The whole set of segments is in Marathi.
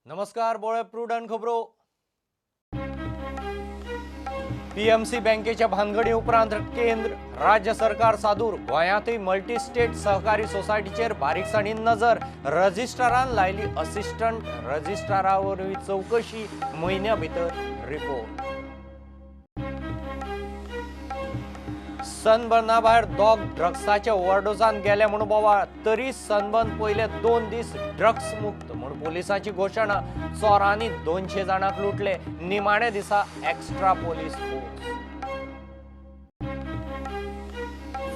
नमस्कार बोळे प्रुडंट खबरो पीएमसी बँकेच्या भानगडी उपरांत केंद्र राज्य सरकार सादूर गोंयांतही मल्टी स्टेट सहकारी सोसायटीचेर बारीकसाणी नजर रजिस्ट्रारान लायली असिस्टंट रजिस्ट्रारावरवी चौकशी महिन्या भितर रिपोर्ट सनबर्ना भायर दोग ड्रग्साच्या ओव्हरडोजान गेले म्हणून बोवाळ तरी सनबर्न पयले 2 दीस ड्रग्स मुक्त म्हणून पोलिसांची घोषणा चोरांनी 200 जाणांक लुटले निमाणे दिसा एक्स्ट्रा पोलीस फोर्स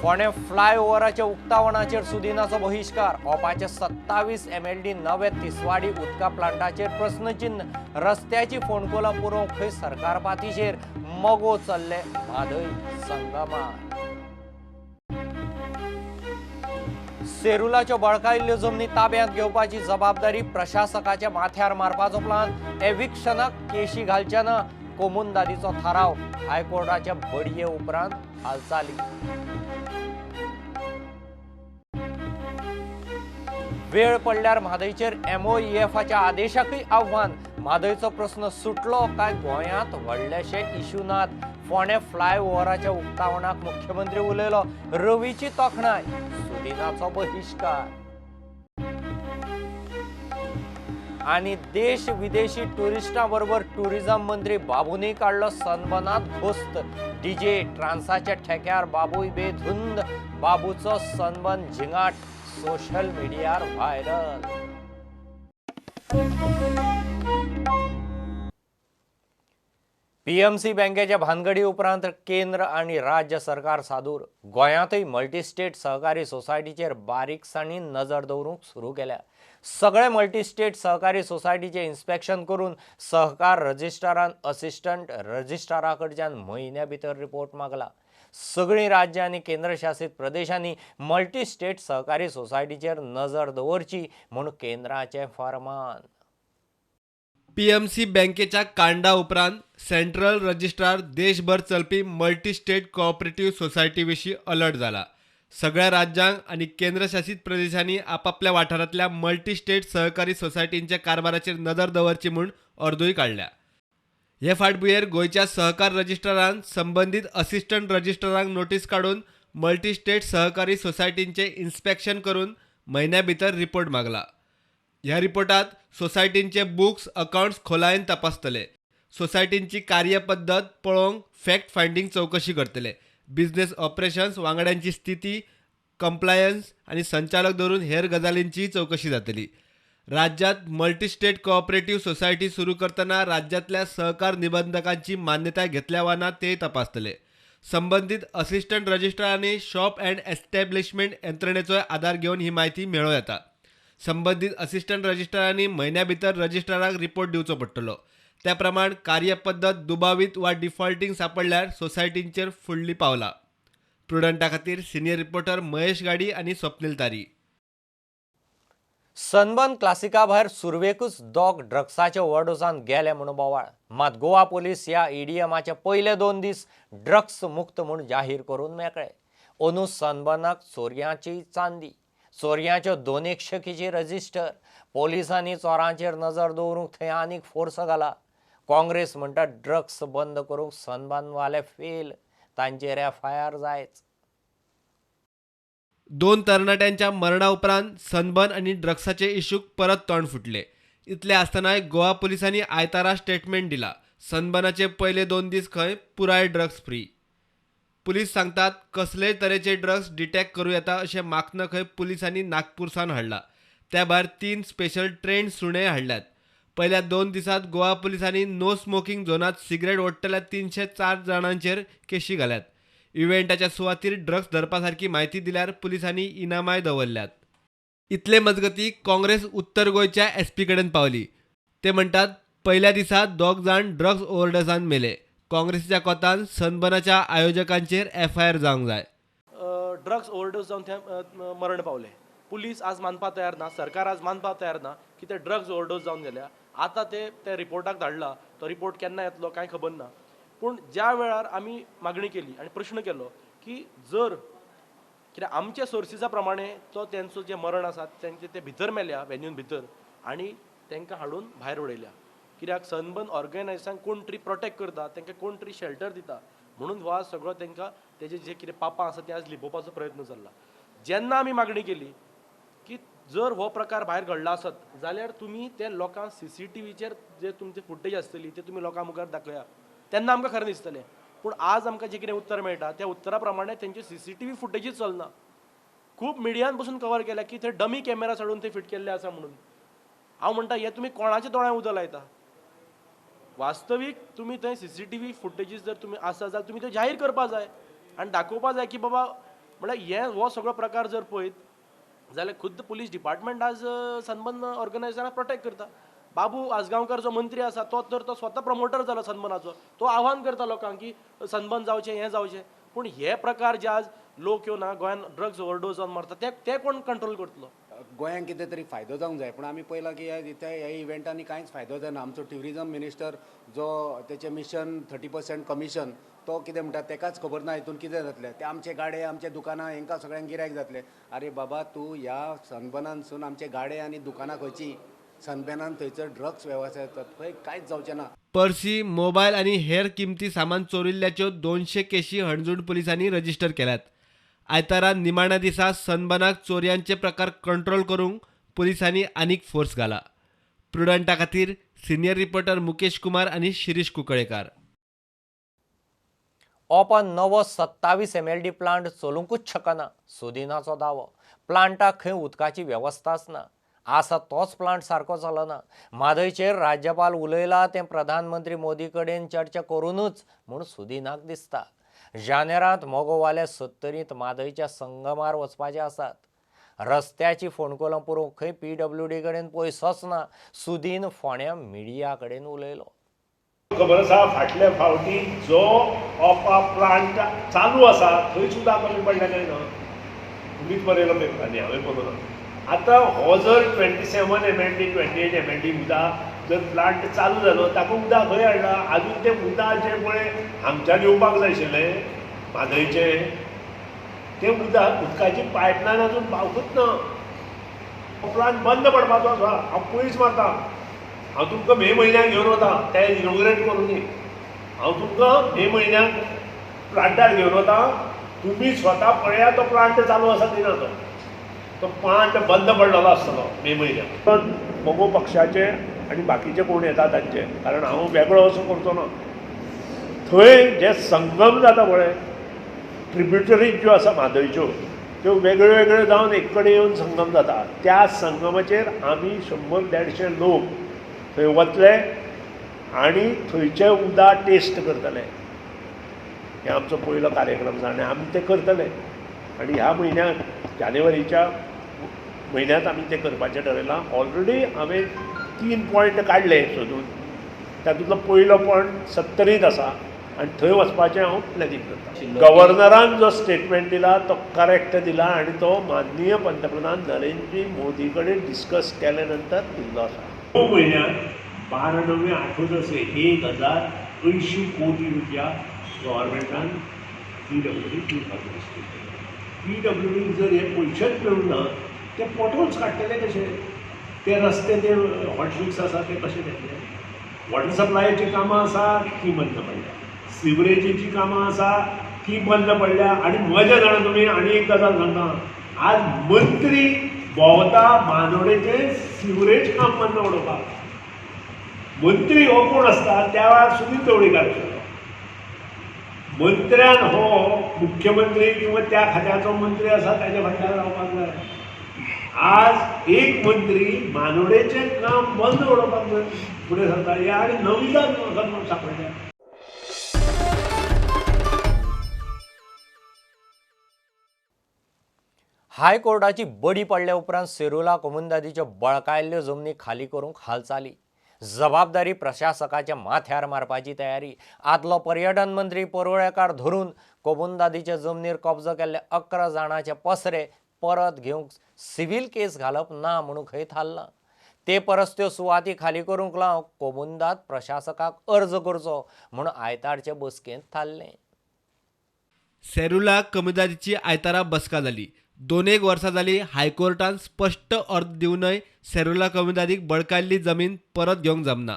फोंडे फ्लायओव्हराच्या उक्तावणाचेर सुदिनाचो बहिष्कार ओपाचे 27 MLD नवे तिसवाडी उदका प्लांटाचेर प्रश्नचिन्ह रस्त्याची फोंडकोला पुरोवंक खंय सरकार पातीचेर मगो चल्ले म्हादय संगमार सेरुलाच्यो बळकायिल्ल्यो जमनी ताब्यांत घेवपाची जबाबदारी प्रशासकाच्या माथ्यार मारपाचो प्लान एविक्शनाक केशी घालचे ना कोमुनदादीचो थाराव हायकोर्टाच्या बडये उपरांत हालचाली वेळ पडल्यार म्हादयचेर MOEFच्या आदेशाकय आव्हान म्हादयचो प्रश्न सुटलो काय गोंयांत व्हडलेशे इश्यू नात फोंडे फ्लायओव्हराच्या उक्तावणाक मुख्यमंत्री उलयलो रवीची तोखणाय सुदिनाचो बहिष्कार आणि देश विदेशी टुरिस्टां बरोबर टुरिझम मंत्री बाबूनी काढलो सनबर्नात घोस्त डीजे ट्रान्साच्या ठेक्यार बाबूय बेधुंद बाबूचो सनबर्न झिंगाट सोशल मीडियार व्हायरल पीएमसी बँकेच्या भानगडी उपरांत केंद्र आणि राज्य सरकार सादूर गोंयांतही मल्टीस्टेट सहकारी सोसायटीचेर बारीकसाणी नजर दवरूंक सुरू केल्या सगळे मल्टीस्टेट सहकारी सोसायटीचे इन्स्पेक्शन करून सहकार रजिस्ट्रारान असिस्टंट रजिस्ट्राराकडच्यान म्हयन्या भितर रिपोर्ट मागला सगळीं राज्यां आनी केंद्रशासित प्रदेशांनी मल्टीस्टेट सहकारी सोसायटीचेर नजर दवरची म्हूण केंद्राचें फर्मान पीएमसी बँकेच्या कांडा उपरांत सेंट्रल रजिस्ट्रार देशभर चलपी मल्टी स्टेट कोऑपरेटिव्ह सोसायटी विशीं अलर्ट जाला सगळ्या राज्यांक आनी केंद्रशासित प्रदेशांनी आपापल्या वाठारांतल्या मल्टी स्टेट सहकारी सोसायटींच्या कारभाराचेर नदर दवरची म्हूण अर्दूय काडल्या हे फाटभुंयेर गोंयच्या सहकार रजिस्ट्रारान संबंदीत असिस्टंट रजिस्ट्रारांक नोटीस काडून मल्टी स्टेट सहकारी सोसायटींचे इन्स्पेक्शन करून म्हयन्या भितर रिपोर्ट मागला ह्या रिपोर्टात सोसायटींचे बुक्स अकाउंट्स खोलायेन तपासतले सोसायटींची कार्यपद्दत पळोवंक फॅक्ट फायंडिंग चौकशी करतले बिझनेस ऑपरेशन्स वांगड्यांची स्थिती कंप्लायन्स आनी संचालक धरून हेर गजालींची चौकशी जातली राज्यात मल्टीस्टेट कोऑपरेटिव्ह सोसायटी सुरू करतना राज्यातल्या सहकार निबंधकांची मान्यता घेतल्या वा ना ते तपासतले संबंधित असिस्टंट रजिस्ट्रारांनी शॉप अँड एस्टॅब्लिशमेंट यंत्रणेचो आधार घेवन ही माहिती मेळों येता संबंधित असिस्टंट रजिस्ट्रारांनी म्हयन्या भितर रजिस्ट्राराक रिपोर्ट दिवचो पडटलो त्या प्रमाण कार्यपद्दत दुबावीत वा डिफॉल्टिंग सापडल्यार सोसायटींचेर फुडली पावला प्रुडंटा खातीर सिनियर रिपोर्टर महेश गाडी आनी स्वप्नील तारी सनबर्न क्लासिका भायर सुरवेकूच दोग ड्रग्साच्या ओव्हरडोजान गेले म्हणून बोवाळ मात गोवा पोलीस ह्या EDMचे पयले 2 दीस ड्रग्स मुक्त म्हूण जाहीर करून मेकळे अंदू सनबर्नाक चोरयांची चांदी चोरयांच्यो 201 रजिस्टर पोलिसांनी चोरांचेर नजर दवरूंक थंय आनीक फोर्स घाला काँग्रेस म्हणटा ड्रग्स बंद करूंक सनबर्नवाले फेल तांचेर FIR जायच 2 तरणाट्यांच्या मरणा उपरांत सनबर्न आनी ड्रग्साचे इश्यूक परत तोंड फुटले इतले आसतनाय गोवा पोलिसांनी आयतारा स्टेटमेंट दिला सनबर्नाचे पयले 2 दीस खंय पुराय ड्रग्स फ्री पुलीस सांगतात कसलेय तरेचे ड्रग्स डिटेक्ट करूं येता अशें मागणं खंय पुलिसांनी नागपूरसान हाडला त्या भायर 3 स्पेशल ट्रेंड सुणे हाडल्यात पहिल्या 2 दिसांत गोवा पुलिसांनी नो स्मोकिंग झोनात सिगरेट ओडटल्या 304 जाणांचेर केशी घाल्यात इव्हेंटाच्या सुवातेर ड्रग्स धरपा सारकी म्हायती दिल्यार पुलिसांनी इनामाय दवरल्यात इतले मजगती काँग्रेस उत्तर गोंयच्या SP कडेन पावली ते म्हणटात पहिल्या दिसा 2 जाण ड्रग्स ओव्हरडोजान मेले काँग्रेसीच्या कोतान सनबर्नाच्या आयोजकांचेर FIR जावंक जाय ड्रग्स ओव्हरडोज जावन ते मरण पावले पुलीस आज मानपा तयार ना सरकार आज मानपा तयार ना की ते ड्रग्स ओव्हरडोज जावन गेल्या आतां ते रिपोर्टाक धाडला तो रिपोर्ट केन्ना येतलो कांय खबर ना पूण ज्या वेळार आमी मागणी केली आनी प्रश्न केलो की जर कित्याक आमच्या सोर्सिसा प्रमाणे तो तेंचो जे मरण आसा तेंचे ते भितर मेल्या वेन्यून भितर आनी तांकां हाडून भायर उडयल्या. कित्याक सनबर्न ऑर्गनायझेशन कोण तरी प्रोटेक्ट करता, तांकां कोण तरी शेल्टर दिता, म्हणून हो आज सगळो तांकां तेजे जे कितें पापां आसा तें आज लिपोवपाचो प्रयत्न चल्ला. जेन्ना आमी मागणी केली की जर हो प्रकार भायर घडला आसत जाल्यार तुमी ते लोकांक CCTVचेर जे तुमचे फुटेज आसतली ते तुमी लोकां मुखार दाखया, तेन्ना आमकां खरें दिसतलें. पूण आज आमकां जें कितें उत्तर मेळटा त्या उत्तरा प्रमाणे तेंचे CCTV फुटेजीच चलना. खूब मिडियान पसून कवर केल्या की थंय डमी कॅमेरा हाडून थंय फिट केल्ले आसा म्हणून. हांव म्हणटा हे तुमी कोणाच्या दोळ्यांत उदक लायता? वास्तवीक तुमी थंय CCTV फुटेजीस जर तुमी आसा जाल्यार तुमी ते जाहीर करपा जाय आनी दाखोवपा जाय की बाबा म्हळ्यार हो सगळो प्रकार जर पळयत जाल्यार खुद्द पुलीस डिपार्टमेंट आज सनबर्न ऑर्गनायझेशनाक प्रोटेक्ट करता. बाबू आसगांवकर जो मंत्री आसा तो स्वता प्रमोटर जाला सनबर्नाचो. तो आव्हान करता लोकांक की सनबर्न जावचें हें जावचें. पूण हे प्रकार जे आज लोक येवन गोंयान ड्रग्स ओव्हरडोस जावन मरता ते कोण कंट्रोल करतलो? गोंयांक कितें तरी फायदो जावंक जाय. पूण आमी पळयलां की ह्या इव्हेंटांनी कांयच फायदो जायना. आमचो ट्युरिजम मिनिस्टर जो तेचें मिशन 30% कमिशन तो कितें म्हणटा तेकाच खबर ना हितून कितें जातलें. ते आमचे गाडे आमचे दुकानां हेंकां सगळ्यांक गिरायक जातलें. आरे बाबा तूं ह्या सनबर्नानसून आमचे गाडे आनी दुकानां खंयची सनबर्नान थंयसर ड्रग्स वेवसाय जातात थंय कांयच जावचें ना. पर्सी मोबायल आणि हेर किमती सामान चोरिल्ल्याच्यो 200 केशी हणजूण पोलिसांनी रजिस्टर केल्यात. आयतारा निमाण्या दिसा सनबर्नाक चोरयांचे प्रकार कंट्रोल करूंक पोलिसांनी आनीक फोर्स घाला. प्रुडंटा खातीर सिनियर रिपोर्टर मुकेश कुमार आनी शिरीश कुंकळेकार. ओपन नवो 27 MLD प्लांट चलूंकूच शकना सुदिनाचो दावो. प्लांटाक खंय उदकाची वेवस्थाच ना. आसा तोच प्लांट सारको चलना. म्हादयचेर राज्यपाल उलयला तें प्रधानमंत्री मोदी कडेन चर्चा करूनच म्हूण सुदिनाक दिसता. जानेरांत मोगोवाले 70th म्हादयच्या संगमार वचपाचे आसात. रस्त्याची फोंडकोलां पुरोवंक खंय PWD कडेन पयसोच ना. सुदीन फोंड्या मिडिया कडेन उलयलो. खबर आसा फाटल्या फावटी जो ऑपा प्लांट चालू आसा थंय सुद्दां कमी पडलें काय ना. तुमीच बरयलो पेपरांनी, हांवें बरोवन. आतां हो जर 27 MLD 28 MLD उदक जर प्लांट चालू जालो ताका उदक खंय हाडला? आजून ते उदकाचें पळय हांगच्यान येवपाक जाय आशिल्लें म्हादयचें तें उदकाची पायपलायन आजून पावूंकच ना. हो प्लांट बंद पडपाचो आसा. हांव पयस मारता. हांव तुमकां मे म्हयन्याक घेवन वता ते इनॉग्रेट करून दी. हांव तुमकां मे म्हयन्याक प्लांटार घेवन वता. तुमी स्वता पळया तो प्लांट चालू आसा की ना. तो प्लांट बंद पडलेलो आसतलो मे म्हयन्याक. पण मोगो पक्षाचे आनी बाकीचे कोण येता तांचे, कारण हांव वेगळो असो करचो ना. थंय जे संगम जाता पळय ट्रिब्युटरीज ज्यो आसा म्हादयच्यो त्यो वेगळ्यो वेगळ्यो जावन एक कडेन येवन संगम जाता. त्या संगमाचेर आमी 100-150 लोक थंय वतले आनी थंयचें उदक टेस्ट करतले. हे आमचो पयलो कार्यक्रम आसा आनी आमी ते करतले. आनी ह्या म्हयन्याक जानेवारीच्या म्हयन्यांत आमी तें करपाचें थारायलां. ऑलरेडी हांवें 3 पॉयंट काडले सोदून. तातूंतलो पयलो पॉयंट 70th आसा आनी थंय वचपाचें हांव प्लॅनिंग करतां. गव्हर्नरान जो स्टेटमेंट दिला तो करेक्ट दिला आनी तो माननीय पंतप्रधान नरेंद्र मोदी कडेन डिस्कस केले नंतर दिल्लो आसा. 2 म्हयन्यांत 12/9/8 असे 1080 कोटी रुपया गव्हर्मेंटान PWD दिवपाक दिसले. PWD जर हे पयशेच मेळूंक ना ते पोटोल्स काडटले कशे? ते रस्ते ते हॉटमिक्स आसा ते कशे घेतले? वॉटर सप्लायची कामां आसा ती बंद पडल्या. सिवरेजीची कामां आसा ती बंद पडल्या. आनी मजा जाणा तुमी आनी एक गजाल सांगता. आज मंत्री भोंवता बांदोडेचें सिवरेज काम बंद उडोवपाक. मंत्री हो कोण आसता त्या वेळार सुनील ढवळीकार आशिल्लो. मंत्र्यान हो मुख्यमंत्री किंवा त्या खात्याचो मंत्री आसा ताच्या फाटल्यान रावपाक जाय. आज एक मंत्री बांदोडेचें काम बंद उडोवपाक फुडें सरता. हे आनी नविदाद सापडल्या. हायकोर्टाची बडी पडल्या उपरांत सेरुला कोमुंदादीच्यो बळकायल्ल्यो जमनी खाली करूंक हालचाली. जबाबदारी प्रशासकाच्या माथ्यार मारपाची तयारी. आदलो पर्यटन मंत्री परुळेकार धरून कोमुंदादीच्या जमनीर कब्जो केल्ले 11 जाणांचे पसरे परत घेवंक सिव्हील केस घालप ना म्हणून खंय थारला. ते परस त्यो सुवाती खाली करूंक लावंक कोमुंदाद प्रशासकाक अर्ज करचो म्हूण आयतारचे बसकेंत थारलें. सेरुला कोमुंदादीची आयतारा बसका जाली. 1 वर्सां जाली हायकोर्टान स्पष्ट अर्थ दिवनय सेरुला कमुदादीक बळकायल्ली जमीन परत घेवंक जमना.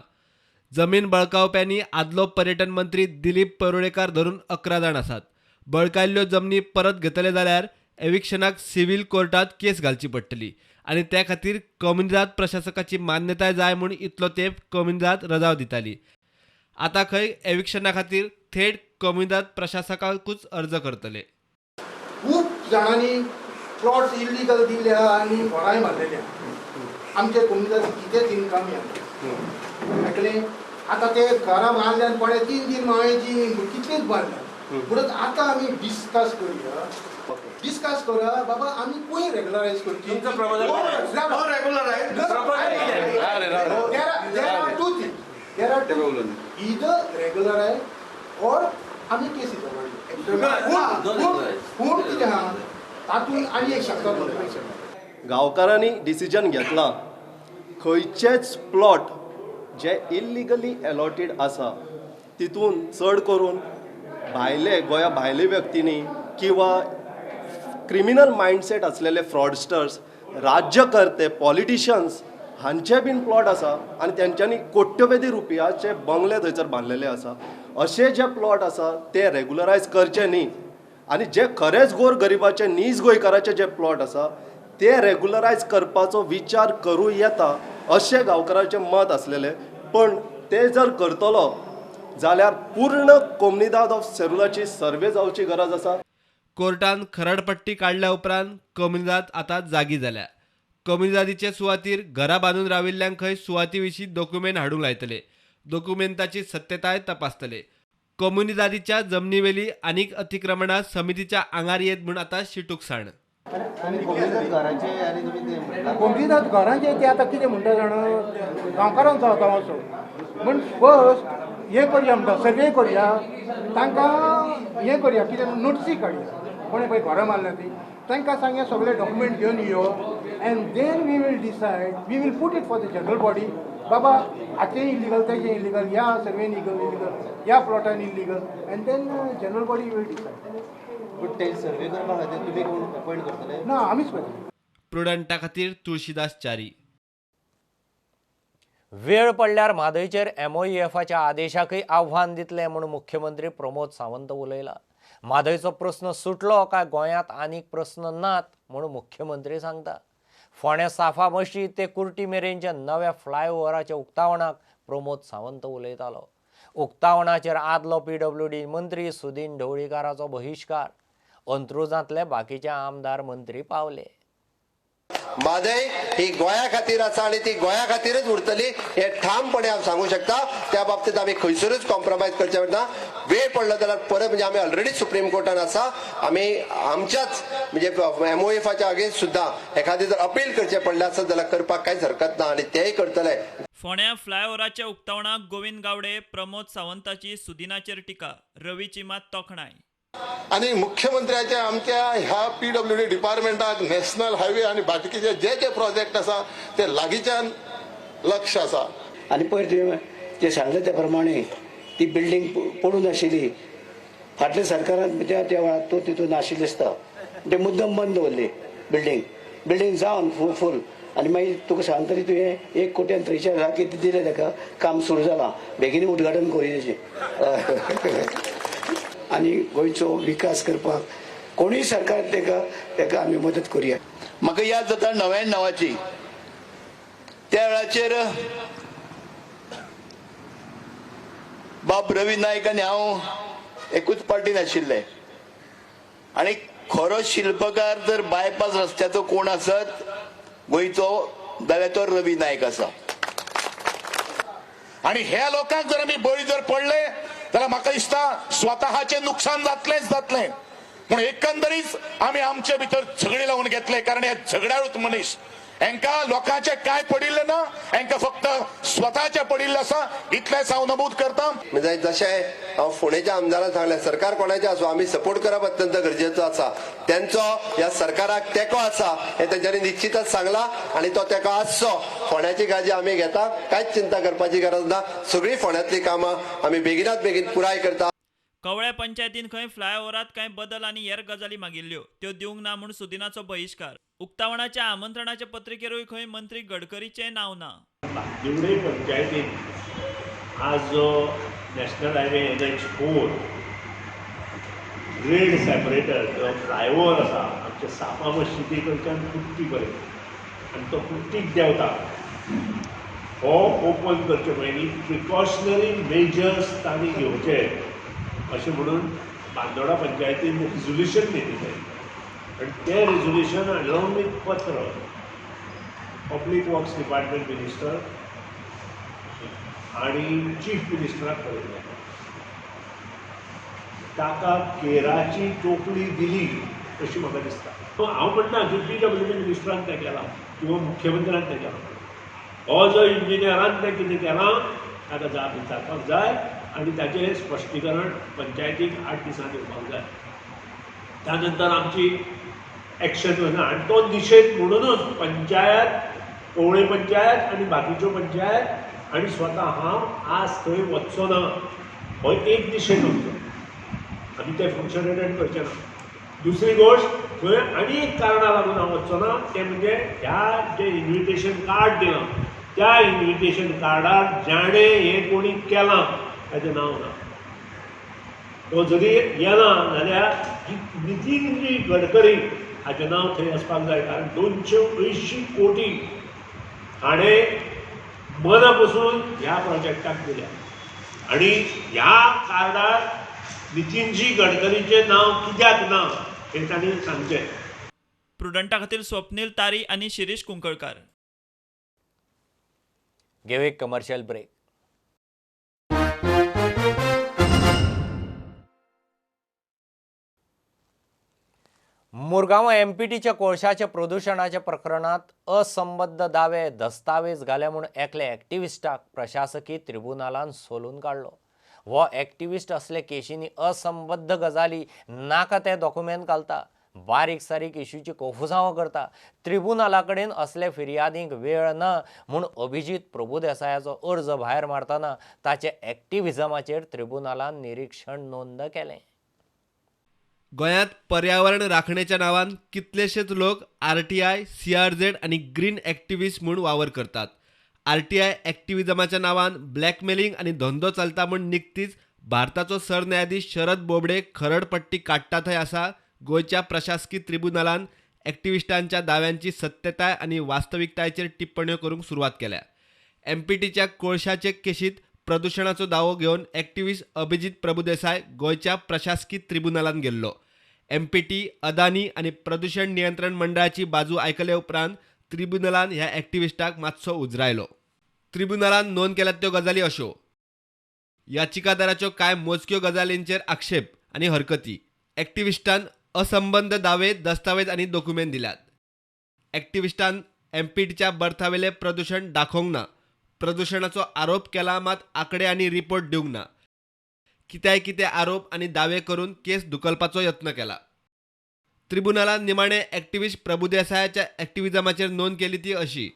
जमीन बळकावप्यांनी आदलो पर्यटन मंत्री दिलीप परुळेकार धरून 11 जाण आसात. बळकायल्ल्यो जमनी परत घेतले जाल्यार एविक्शनाक सिव्हील कोर्टात केस घालची पडटली आनी त्या खातीर कमुनिदाद प्रशासकाची मान्यताय जाय म्हूण इतलो तेंप कमुनिदाद रजाव दिताली. आतां खंय एविक्शना खातीर थेट कमुनिदाद प्रशासकाकूच अर्ज करतले. खूप जाणांनी प्लॉट्स इल्लीगल दिल्या आणि घरांय मारलेल्या. आमच्या कम्युनिटीत कितेंच इन्कम येतलें. आतां ते घरां बांदल्या आनी पळय 3 माळेची कितलीच बांदल्या. म्हणून आतां आमी डिस्कस करूया बाबा आमी खंय रेग्युलरायज करची. There are two things. Either regularize or आमी केसी पूण कितें आहा तातूंत आनी एक शब्द गांवकारांनी डिसिजन घेतला खंयचेच प्लॉट जे इल्लिगली अलॉटेड आसा तितून चड करून भायले गोंया भायले व्यक्तींनी किंवा क्रिमिनल मायंडसेट असलेले फ्रॉडस्टर्स राज्यकर्ते पॉलिटिशियन्स हांचे बीन प्लॉट आसा आनी तेंच्यांनी कोट्यवधी रुपयाचे बंगले थंयसर बांदलेले आसा. अशे जे प्लॉट आसा ते रेग्युलरायज करचे न्ही आनी जे खरेच गोर गरिबाचे नीज गोंयकाराचे जे प्लॉट आसा ते रेग्युलरायज करपाचो विचार करूं येता अशें गांवकाराचें मत आसलेलें. पण ते जर करतलो जाल्यार पूर्ण कोमुनिदाद ऑफ सेरुलाची सर्वे जावची गरज आसा. कोर्टान खरडपट्टी काडल्या उपरांत कमुनिदाद आतां जागी जाल्या. कमुनिदादीचे सुवातेर घरां बांदून राविल्ल्यांक खंय सुवाती विशीं डॉक्युमेंट हाडूंक लायतले. डॉक्युमेंटाची सत्यताय तपासतले. कमुनिदादीच्या जमनीवेली आनीक अतिक्रमणां समितीच्या आंगार येत म्हूण आतां शिटूकसाण. कम्युनिटीत घरांचे ते आतां कितें म्हणटा जाणा गांवकारांक जाता असो म्हण फस्ट हें करया म्हणटा सर्वे करया तांकां हें करया कितें नोटीसी काडया कोणें पळय घरां मारल्या ती तांकां सांगया सगळे डॉक्युमेंट घेवन यो and then we will decide we will put it for the general body बाबा हाचें इल्लीगल तेचें इल्लीगल ह्या सर्वेन इल्लीगल ह्या प्लॉटान illegal and then general body will decide. But ते सर्वे करपा खातीर तुमी कोण अपॉयंट करतले? ना आमीच करतले. प्रुडंटा खातीर तुळशीदास च्यारी. वेळ पडल्यार म्हादयचेर MOEFच्या आदेशाकय आव्हान दितले म्हणून मुख्यमंत्री प्रमोद सावंत उलयला. म्हादयचो प्रस्न सुटलो काय गोंयांत आनीक प्रस्न नात म्हणून मुख्यमंत्री सांगता. फोंड्या साफा मशीद ते कुर्टी मेरेनच्या नव्या फ्लायओव्हराच्या उक्तावणाक प्रमोद सावंत उलयतालो. उक्तावणाचेर आदलो PWD मंत्री सुदीन ढवळीकाराचो बहिष्कार. अंत्रुजांतले बाकीचे आमदार मंत्री पावले. म्हादय ही गोंया खातीर आसा आनी ती गोंया खातीरच उरतली हे ठामपणे हांव सांगू शकता. त्या बाबतींत आमी खंयसरूच कॉम्प्रोमायज करचे ना. वेळ पडलो जाल्यार परत म्हणजे आमी ऑलरेडी सुप्रीम कोर्टान आसा. आमी आमच्याच म्हणजे MOEFच्या अगेन्स्ट सुद्धा एखादी जर अपील करचे पडले आसत जाल्यार करपाक कांयच हरकत ना आनी तेय करतले. फोंड्या फ्लायओव्हराच्या उक्तावणाक गोविंद गावडे प्रमोद सावंताची सुदिनाचेर टिका. रवीची मात तोखणाय. आणि मुख्यमंत्र्याच्या आमच्या ह्या PWD डिपार्टमेंटाक नॅशनल हायवे आणि बाकीचे जे प्रोजेक्ट आसा ते लागींच्यान लक्ष आसा. आनी पयर तुवें जे सांगले त्या प्रमाणे ती बिल्डींग पडून आशिल्ली फाटल्या सरकारान त्या वेळार तो तितून नाशिल्लो दिसता ते मुद्दम बंद दवरली बिल्डींग जावन फूल आनी मागीर तुका सांगतरी तुवें 1,43 लाख कितें दिलें ताका काम सुरू जालां. बेगीन उद्घाटन करूं तेचें आनी गोंयचो विकास करपाक कोणूय सरकार ताका आमी मदत करुया. म्हाका याद जाता 99 त्या वेळाचेर बाब रवी नायक आनी हांव एकूच पार्टीन आशिल्ले आनी खरो शिल्पकार जर बायपास रस्त्याचो कोण आसत गोंयचो जाल्यार तो रवी नायक आसा. आणि ह्या लोकांक जर आमी बळी जर पडले जाल्यार म्हाका दिसता स्वतःचे नुकसान जातलें म्हणून एकंदरीत आमी आमचे भितर झगडे लावून घेतले. कारण हे झगड्याळूच मनीस हांकां लोकांचे काय पडिल्ले ना हांकां फक्त स्वताचे पडिल्ले आसा इतलेंच हांव नमूद करता. म्हणजे जशें हांव फोंडेच्या आमदारान सांगलें सरकार कोणाचें आसूं आमी सपोर्ट करप अत्यंत गरजेचो आसा. त्यांचो ह्या सरकाराक तेंको आसा हे तेंच्यांनी निश्चितच सांगला आनी तो तेंको आसचो. फोंड्याची काळजी आमी घेता. कांयच चिंता करपाची गरज ना. सगळीं फोंड्यांतली कामां आमी बेगिनात बेगीन पुराय करता. कवळ्या पंचायतीन खंय फ्लायओव्हरात कांय बदल आनी हेर गजाली मागिल्ल्यो त्यो दिवंक ना म्हूण सुदिनाचो बहिष्कार. उक्तावणाच्या आमंत्रणाच्या पत्रिकेरूय खंय मंत्री गडकरीचें नांव ना. दिवडे पंचायतीन आज जो national highway NH4 grade separator जो फ्लायओव्हर आसा आमच्या सापा मशिदी कडच्यान कुट्टी पर्यंत आनी तो कुट्टीक देंवता हो ओपन करचे पयलीं प्रिकॉशनरी मेजर्स तांणी घेवचे अशें म्हणून बांदोडा पंचायतीन रिजोल्युशन दिल्लें आनी तें रिजोल्युशन along with पत्र पब्लीक वर्क्स डिपार्टमेंट मिनिस्टर आनी चीफ मिनिस्टराक कळयलें. ताका केराची टोपली दिली अशी म्हाका दिसता. हांव म्हणटा UPWD मिनिस्टरान तें केलां किंवा मुख्यमंत्र्यान तें केलां. हो जो इंजिनियरान तें कितें केलां ताका जाप विचारपाक जाय आनी ताचें स्पश्टीकरण पंचायतीक 8 दिसांनी दिवपाक जाय. त्या नंतर आमची एक्शन वयना आनी तो निशेध म्हणूनच पंचायत कवळे पंचायत आनी बाकीच्यो पंचायत आनी स्वता हांव आज थंय वचचो ना हो एक निशेध आमचो. आमी ते फंक्शन अटेंड करचे ना. दुसरी गोश्ट थंय आनी एक कारणां लागून हांव वचचो ना तें म्हणजे ह्या जे इन्विटेशन कार्ड दिलां त्या इन्विटेशन कार्डार जाणें हें कोणी केलां ताचें नांव ना. तो जरी येना जाल्यार नितीन गडकरी हाचें नांव थंय आसपाक जाय कारण 280 कोटी हाणें मना पसून ह्या प्रोजेक्टाक दिल्या आनी ह्या कार्डार नितीनजी गडकरीचें नांव कित्याक ना हें तांणी सांगचें. प्रुडंटा खातीर स्वप्नील तारी आनी शिरीश कुंकळकार. घेऊ एक कमर्शियल ब्रेक. मुरगांव MPTच्या कोळशाच्या प्रदूषणाच्या प्रकरणात असंबद्ध दावे दस्तावेज घाले म्हूण एकल्या एक्टिविस्टाक प्रशासकी ट्रिब्युनलान सोलून काडलो. हो एक्टिविस्ट असले केशींनी असंबद्ध गजाली नाका ते डॉक्युमेंट घालता, बारीक सारीक इश्यूची कोफुसांव करता. ट्रिब्युनला कडेन असले फिर्यादींक वेळ ना म्हूण अभिजीत प्रभुदेसायाचो अर्ज भायर मारतना ताचे एक्टिव्हिजमाचेर ट्रिब्युनलान निरीक्षण नोंद केलें. गोंयांत पर्यावरण राखण्याच्या नांवान कितलेशेच लोक RTI, CRZ आनी ग्रीन एक्टिविस्ट म्हूण वावर करतात. RTI एक्टिव्हिजमाच्या नांवान ब्लॅकमेलिंग आनी धंदो चलता म्हूण निकतीच भारताचो सरन्यायाधीश शरद बोबडे खरडपट्टी काडटा थंय आसा गोंयच्या प्रशासकी ट्रिब्युनलान एक्टिविस्टांच्या दाव्यांची सत्यताय आनी वास्तविकतायेचेर टिप्पण्यो करूंक सुरवात केल्या. MPTच्या कोळशाचे केशींत प्रदूषणाचो दावो घेवन एक्टिविस्ट अभिजीत प्रभुदेसाय गोंयच्या प्रशासकी ट्रिब्युनलान गेल्लो. MPT, अदानी आनी प्रदूषण नियंत्रण मंडळाची बाजू आयकले उपरांत ट्रिब्युनलान ह्या एक्टिविस्टाक मातसो उजरायलो. ट्रिब्युनलान नोंद केल्यात त्यो गजाली अश्यो: याचिकादाराच्यो कांय मोजक्यो गजालींचेर आक्षेप आनी हरकती. एक्टिविस्टान असंबद्ध दावे दस्तावेज आनी डॉक्युमेंट दिल्यात. एक्टिविस्टान MPTच्या बर्थावेले प्रदूषण दाखोवंक ना. प्रदूषणाचो आरोप केला मात आंकडे आनी रिपोर्ट दिवंक ना. किते आरोप आनी दावे करून केस धुकलपाचो यत्न केला. ट्रिब्युनलान निमाणे एक्टिविस्ट प्रभुदेसायाच्या एक्टिव्हिजमाचेर नोंद केली ती अशी: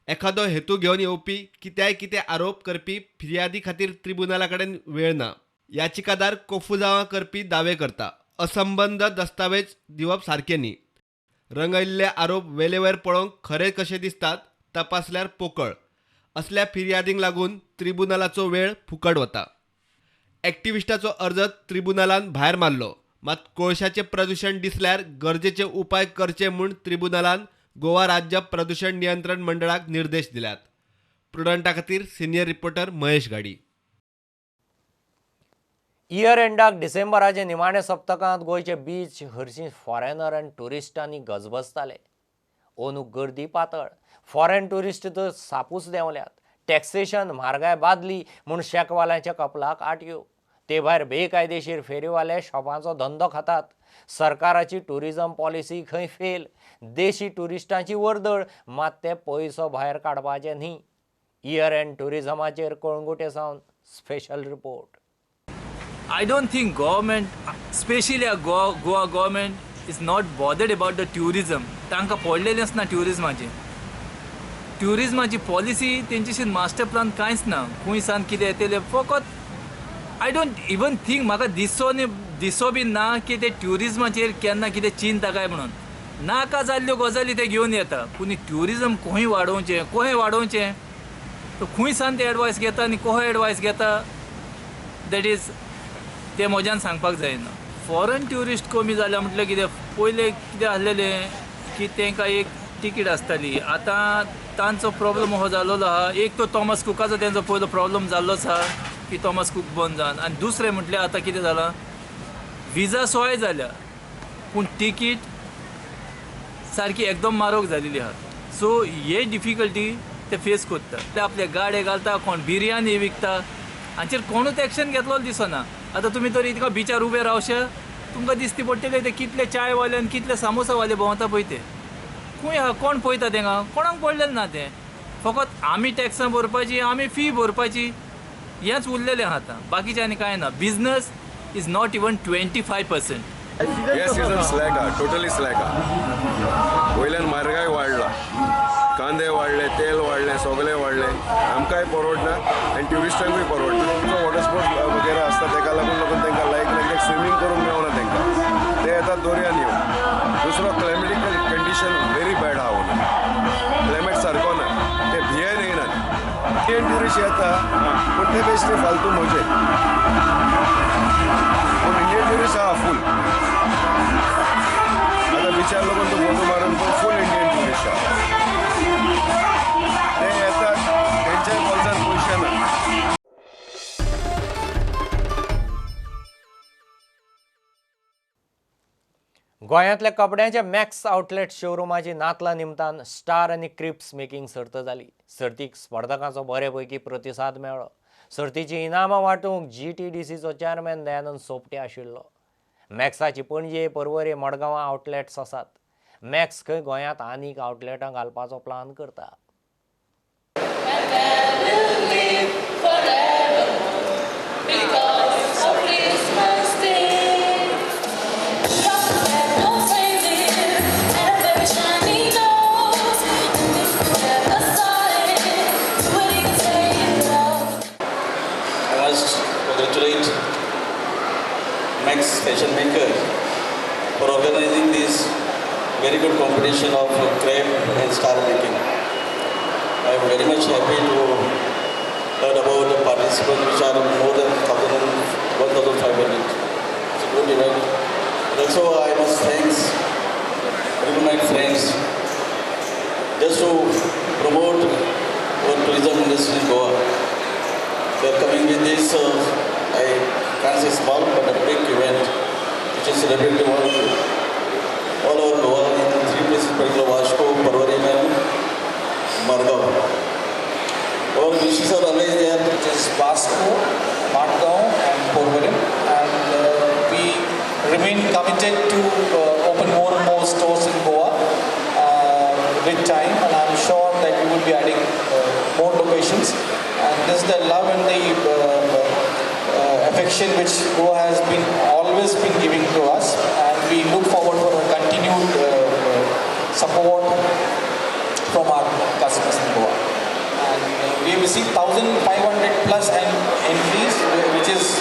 एखादो हेतू घेवन येवपी किते आरोप करपी फिर्यादी खातीर ट्रिब्युनला कडेन वेळ ना. याचिकादार कोफुजावां करपी दावे करता. असंबद्ध दस्तावेज दिवप सारकें न्ही. रंगयल्ले आरोप वेळेवर पळोवंक खरे कशे दिसतात तपासल्यार पोकळ. असल्या फिर्यादींक लागून ट्रिब्युनलाचो वेळ फुकट वता. एक्टिविस्टाचो अर्ज ट्रिब्युनलान भायर मारलो मात कोळशाचें प्रदूषण दिसल्यार गरजेचे उपाय करचे म्हूण ट्रिब्युनलान गोवा राज्य प्रदूषण नियंत्रण मंडळाक निर्देश दिल्यात. प्रुडंटा खातीर सिनियर रिपोर्टर महेश गाडी. इयर एंडाक डिसेंबराचे निमाणे सप्तकांत गोंयचे बीच हरशीं फॉरेनर आनी टुरिस्टांनी गजबजताले. अंदू गर्दी पातळ. फॉरेन टुरिस्ट तर सापूच देंवल्यात. टॅक्सेशन म्हारगाय बादली म्हूण शेकवाल्यांच्या कपलाक आटयो. ते भायर बेकायदेशीर फेरीवाले शॉपांचो धंदो खातात. सरकाराची टुरिजम पॉलिसी खंय फेल. देशी टुरिस्टांची वर्दळ मात ते पयसो भायर काडपाचे न्ही. इयर एंड टुरिजमाचेर कळंगुटे सावन special report. I don't think government, especially a Goa government, is not bothered about the tourism. तांकां पडलेलेंच ना ट्युरिजमाचें. ट्युरिजमाची पॉलिसी तेंचेशी मास्टर प्लान कांयच ना. खूंय सान कितें येतलें फकत आय डोंट इवन थिंक म्हाका दिसो बी ना की ते ट्युरिजमाचेर केन्ना कितें चिंता काय म्हणून नाका जाल्ल्यो गजाली ते घेवन येता पूण ट्युरिजम खंय वाडोवचें तो खंय सान ते एडवायस घेता आनी कसो एडवायस घेता दॅट इज ते म्हज्यान सांगपाक जायना. फॉरेन ट्युरिस्ट कमी जाल्या म्हटल्यार कितें पयलें कितें आसलेलें की तांकां एक तिकीट आसताली. आतां तांचो प्रॉब्लम हो जाल्लो आहा. एक तो थॉमस कुकाचो तेंचो पयलो प्रॉब्लम जाल्लोच आहा की थॉमस कूक बंद जावन आनी दुसरें म्हटल्यार आतां कितें जालां विजा सोय जाल्या पूण तिकीट सारकी एकदम म्हारग जालेली आहा. सो हे डिफिकल्टी ते फेस करता. ते आपले गाडे घालता कोण बिरयानी विकता हांचेर कोणूच एक्शन घेतलो दिसना. आतां तुमी तर इतको बिचार उबे रावशे तुमकां दिसती पडटले ते कितले चायवाले आनी कितले सामोसावाले भोंवता पळय ते खंय आहा कोण पळयता तांकां कोणाक पडलेलें ना तें. फकत आमी टॅक्सां भरपाची आमी फी भरपाची हेंच उरलेलें आहा आतां बाकीचें आनी कांय ना. Business is not even 25%. हे सीझन स्लॅक हा टोटली स्लॅक हा. वयल्यान म्हारगाय वाडला कांदे वाडले तेल वाडलें सगळें वाडलें आमकांय परवडना आनी ट्युरिस्टांकूय परवडना. जो वॉटर स्पोर्ट्स वगैरे आसता ताका लागून तांकां लायक स्विमींग करूंक मेळना तांकां. ते येतात दर्यान येवन. दुसरो क्लायमेटिकल कंडिशन व्हेरी बॅड आहा हांगा. क्लायमेट सारको ना ते भियेन येयनात. इंडियन ट्युरिस्ट येता पूण ते बेश्टे फालतू मजे पूण इंडियन ट्युरिस्ट आहा फूल. आतां बिचार लागून तो फोटो मारून तो फूल इंडियन ट्युरिस्ट आहा. ते येतात तेंच्या बोल्सान पयशे ना. गोंयांतल्या कपड्यांच्या मॅक्स आउटलेट शोरूमाची नातला निमतान स्टार आनी क्रिप्स मेकिंग सर्त जाली. सर्तीक स्पर्धकांचो बऱ्यापैकी प्रतिसाद मेळ्ळो. सर्तीची इनामां वांटूंक GTDCचो चेअरमॅन दयानंद सोपटे आशिल्लो. मॅक्साची पणजे पर्वरी मडगांवां आउटलेट्स आसात. मॅक्स खंय गोंयांत आनीक आउटलेटां घालपाचो प्लान करता. Congratulate Max Fashion Maker for organizing this very good competition of crepe and star making. I am very much happy to learn about the participants, which are more than 1,500. It's a good event. Also, I must thanks all my friends just to promote our tourism industry in Goa. They are coming with this, I can't say small, but a big event, which is celebrated all over Goa in 3 places, particular Vashko, Parwari, and Margaon. Our wishes are always there, which is Vasco, Margaon, and Parwari, and we remain committed to open more and more stores in Goa with time, and I'm sure that we will be adding more locations. And this is the love and the affection which Goa has always been giving to us, and we look forward for a continued support from our customers in Goa. And we have received 1,500 plus entries, which is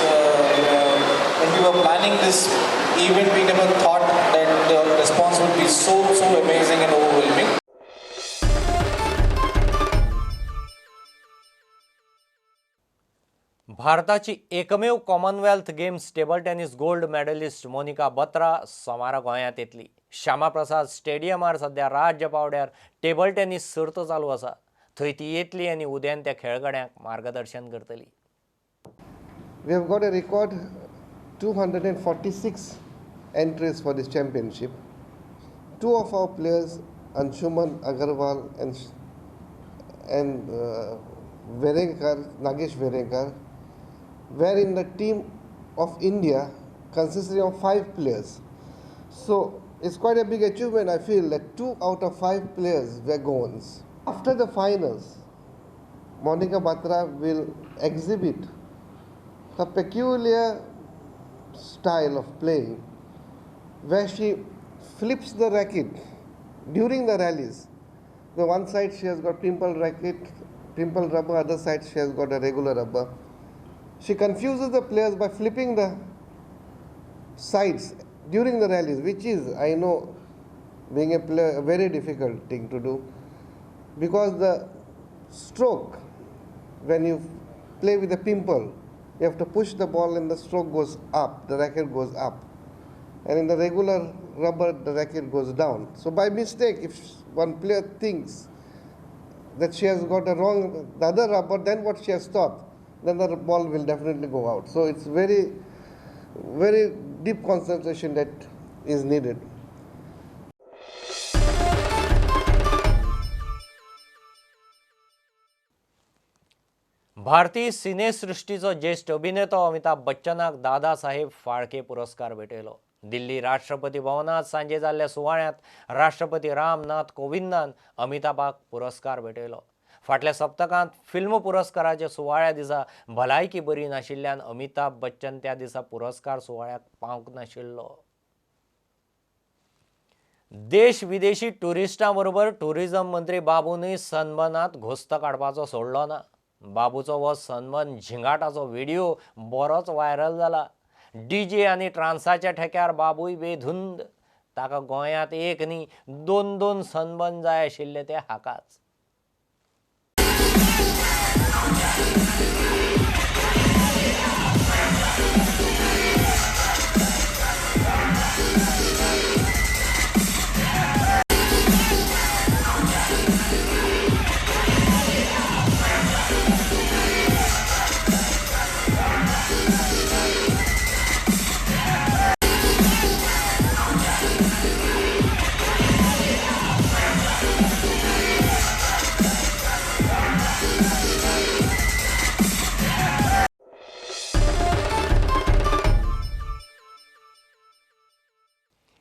when we were planning this event, we never thought that the response would be so amazing and overwhelming. भारताची एकमेव Commonwealth Games table tennis gold medalist Monika Batra सोमारा गोंयांत येतली. श्यामाप्रसाद स्टेडियमार सध्या राज्य पावड्यार टेबल टेनिस सर्त चालू आसा. थंय ती येतली आनी उदेंत त्या खेळगड्यांक मार्गदर्शन करतली. We have got a record 246 entries for this championship. Two of our players, Anshuman Agarwal and Verenkar, Nagesh Verenkar, were in the team of India consisting of 5 players. So it's quite a big achievement, I feel, that 2 out of 5 players were Goans. After the finals, Monica Batra will exhibit her peculiar style of playing where she flips the racket during the rallies. The one side she has got pimple racket, pimple rubber, other side she has got a regular rubber. she confuses the players by flipping the sides during the rallies, which is, I know, being a player, a very difficult thing to do, because the stroke, when you play with a pimple, you have to push the ball and the stroke goes up, the racket goes up. And in the regular rubber, the racket goes down. So by mistake, if one player thinks that she has got a wrong, the other rubber than what she has thought, then the ball will definitely go out. So it's very, very deep concentration that is needed. भारतीय सिनेसृष्टीचो ज्येष्ठ अभिनेतो अमिताभ बच्चनाक दादासाहेब फाळके पुरस्कार भेटयलो. दिल्ली राष्ट्रपती भवनात सांजे जाल्ल्या सुवाळ्यात राष्ट्रपती रामनाथ कोविंदान अमिताभाक पुरस्कार भेटयलो. फाटल्या सप्तकांत फिल्म पुरस्काराच्या सुवाळ्या दिसा भलायकी बरी नाशिल्ल्यान अमिताभ बच्चन त्या दिसा पुरस्कार सुवाळ्याक पावंक नाशिल्लो. देश विदेशी टुरिस्टां बरोबर टुरिझम मंत्री बाबूनय सनबर्नात घोस्त काडपाचो सोडलो ना. बाबूचो हो सनबर्न झिंगाटाचो व्हिडिओ बरोच व्हायरल जाला. डीजे आनी ट्रान्साच्या ठेक्यार बाबूय बेधुंद. ताका गोंयांत एक न्ही 2-2 सनबर्न जाय आशिल्ले ते हाकाच.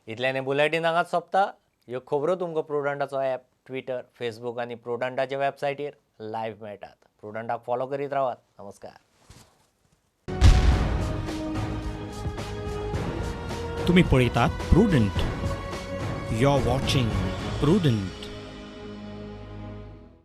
इतल्याने बुलेटिन हांगाच सोंपता. ह्यो खबरो तुमकां प्रुडंटाचो ॲप, ट्विटर, फेसबूक आनी प्रुडंटाच्या वेबसायटीर लायव्ह मेळटात. प्रुडंटाक फॉलो करीत रावात. नमस्कार. तुम्ही पळयतात Prudent. You are watching prudent.